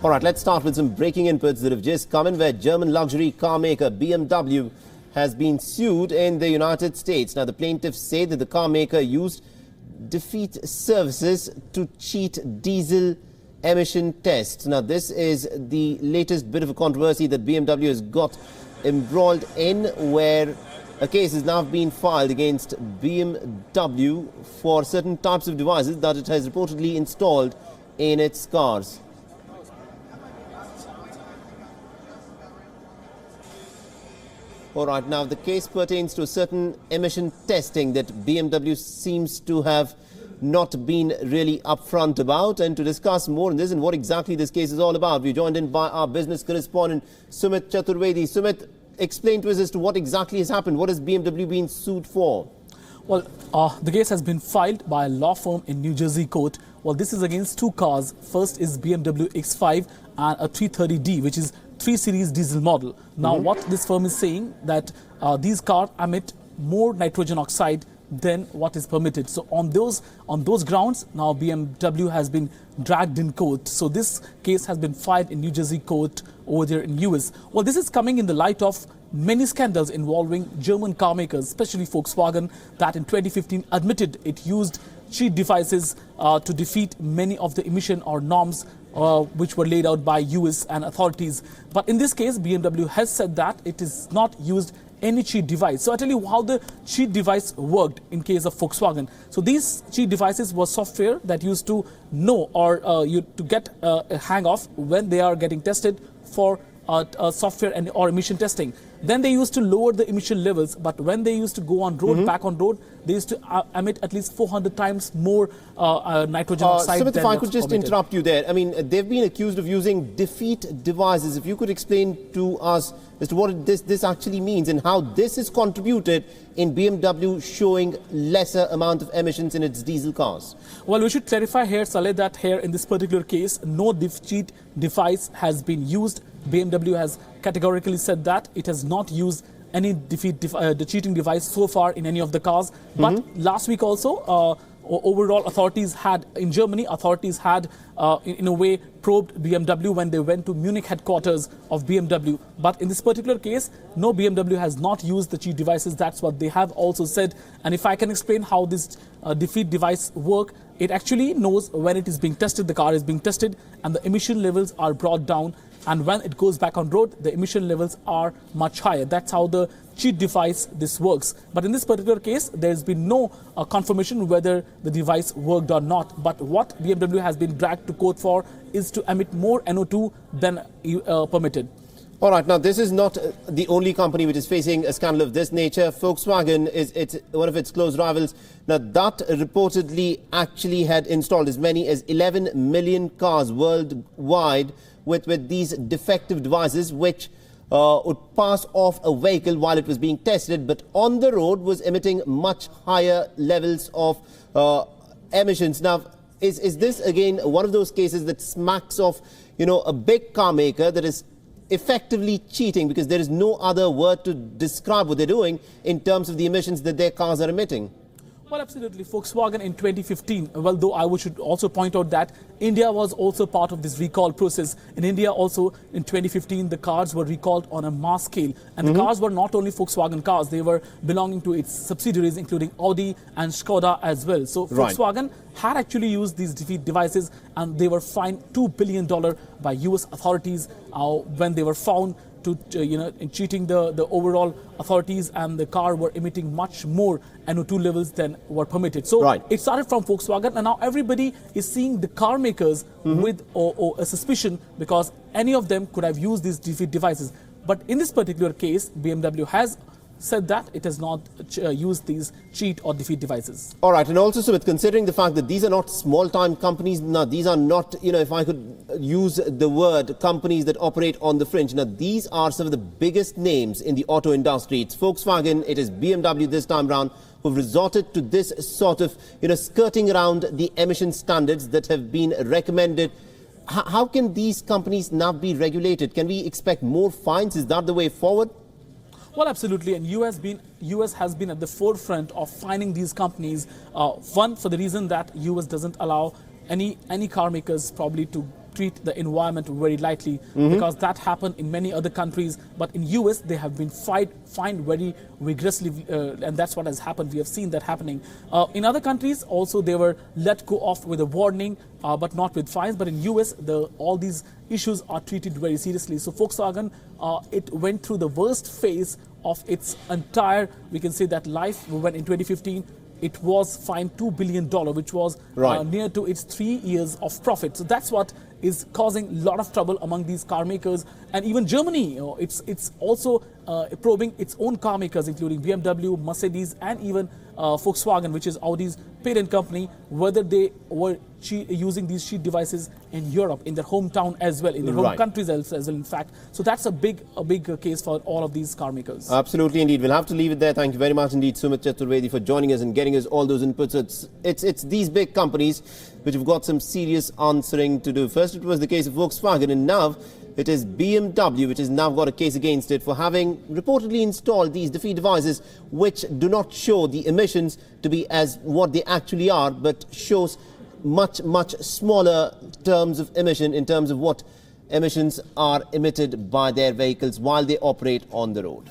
All right, let's start with some breaking inputs that have just come in, where German luxury car maker BMW has been sued in the United States. Now, the plaintiffs say that the car maker used defeat services to cheat diesel emission tests. Now, this is the latest bit of a controversy that BMW has got embroiled in, where a case has now been filed against BMW for certain types of devices that it has reportedly installed in its cars. All right, now the case pertains to a certain emission testing that BMW seems to have not been really upfront about. And to discuss more on this and what exactly this case is all about, we're joined in by our business correspondent, Sumit Chaturvedi. Sumit, explain to us as to what exactly has happened. What has BMW been sued for? Well, the case has been filed by a law firm in New Jersey court. Well, this is against two cars. First is BMW X5 and a 330D, which is 3 Series diesel model. Now, what this firm is saying that these cars emit more nitrogen oxide than what is permitted. So on those grounds, now BMW has been dragged in court. So this case has been filed in New Jersey court over there in US. Well, this is coming in the light of many scandals involving German car makers, especially Volkswagen, that in 2015 admitted it used cheat devices to defeat many of the emission or norms which were laid out by US and authorities. But in this case, BMW has said that it is not used any cheat device. So I tell you how the cheat device worked in case of Volkswagen. So these cheat devices were software that used to know or to get a hang of when they are getting tested for software and or emission testing. Then they used to lower the emission levels, but when they used to go on road, back on road, they used to emit at least 400 times more nitrogen oxide. Sumit, if I could just interrupt you there. I mean, they've been accused of using defeat devices. If you could explain to us as to what this actually means and how this is contributed in BMW showing lesser amount of emissions in its diesel cars. Well, we should clarify here, Saleh, that here in this particular case, no cheat device has been used. BMW has categorically said that it has not used any the cheating device so far in any of the cars. But last week also, overall authorities had, in Germany, authorities had in a way probed BMW when they went to Munich headquarters of BMW. But in this particular case, no, BMW has not used the cheat devices. That's what they have also said. And if I can explain how this defeat device work, it actually knows when it is being tested, the car is being tested, and the emission levels are brought down. And when it goes back on road, the emission levels are much higher. That's how the cheat device this works. But in this particular case, there's been no confirmation whether the device worked or not. But what BMW has been dragged to court for is to emit more NO2 than permitted. All right, now this is not the only company which is facing a scandal of this nature. Volkswagen is one of its close rivals. Now, that reportedly actually had installed as many as 11 million cars worldwide with these defective devices, which would pass off a vehicle while it was being tested, but on the road was emitting much higher levels of emissions. Now, is this again one of those cases that smacks of, a big car maker that is effectively cheating, because there is no other word to describe what they're doing in terms of the emissions that their cars are emitting? Well, absolutely. Volkswagen in 2015, well, though I should also point out that India was also part of this recall process. In India also, in 2015, the cars were recalled on a mass scale. And the cars were not only Volkswagen cars, they were belonging to its subsidiaries, including Audi and Skoda as well. So Volkswagen had actually used these defeat devices, and they were fined $2 billion by US authorities when they were found to in cheating the overall authorities, and the car were emitting much more NO2 levels than were permitted. So it started from Volkswagen, and now everybody is seeing the car makers with a suspicion, because any of them could have used these defeat devices. But in this particular case, BMW has said that it has not used these cheat or defeat devices. All right, and also, so with considering the fact that these are not small-time companies, now these are not, if I could use the word, companies that operate on the fringe. Now, these are some of the biggest names in the auto industry. It's Volkswagen, it is BMW this time round, who've resorted to this sort of, skirting around the emission standards that have been recommended. How can these companies now be regulated? Can we expect more fines? Is that the way forward? Well, absolutely, and US has been at the forefront of fining these companies. One, for the reason that US doesn't allow any car makers probably to treat the environment very lightly, because that happened in many other countries. But in US, they have been fined very rigorously, and that's what has happened. We have seen that happening. In other countries, also they were let go off with a warning, but not with fines. But in US, all these issues are treated very seriously. So Volkswagen, it went through the worst phase of its entire, we can say that life, when in 2015, it was fined $2 billion, which was near to its 3 years of profit. So that's what is causing a lot of trouble among these car makers. And even Germany, it's also probing its own car makers, including BMW, Mercedes, and even Volkswagen, which is Audi's parent company, whether they were using these cheat devices in Europe, in their hometown as well, in their home countries as well, in fact. So that's a big case for all of these car makers. Absolutely, indeed. We'll have to leave it there. Thank you very much indeed, Sumit Chaturvedi, for joining us and getting us all those inputs. It's these big companies which have got some serious answering to do. First, it was the case of Volkswagen, and now it is BMW, which has now got a case against it for having reportedly installed these defeat devices which do not show the emissions to be as what they actually are, but shows much smaller terms of emission in terms of what emissions are emitted by their vehicles while they operate on the road.